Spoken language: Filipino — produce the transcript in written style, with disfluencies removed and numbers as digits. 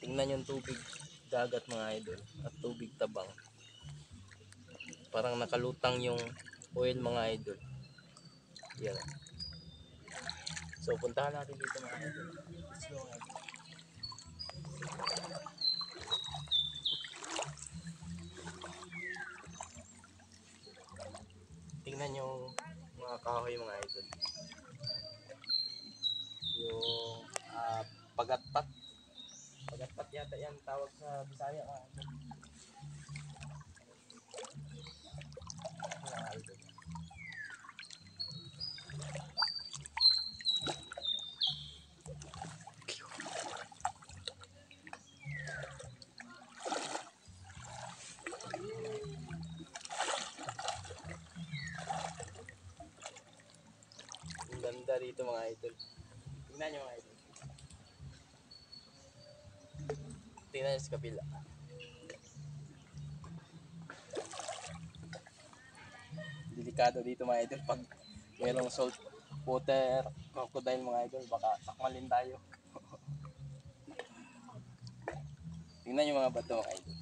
Tingnan yung tubig dagat mga idol at tubig tabang. Parang nakalutang yung oil mga idol. Yan. So puntahan natin dito mga idol. Let's go mga idol. Tingnan yung mga kahoy mga idol. Yung pagatpat. Pagatpat yata yan tawag sa Bisaya mga idol. Mga idol. Ang ganda rito mga idol. Tingnan nyo mga idol. Tingnan nyo sa kabila. Delikado dito mga idol pag mayroong salt water crocodile mga idol, baka sakmalin tayo. Tingnan nyo mga bato mga idol.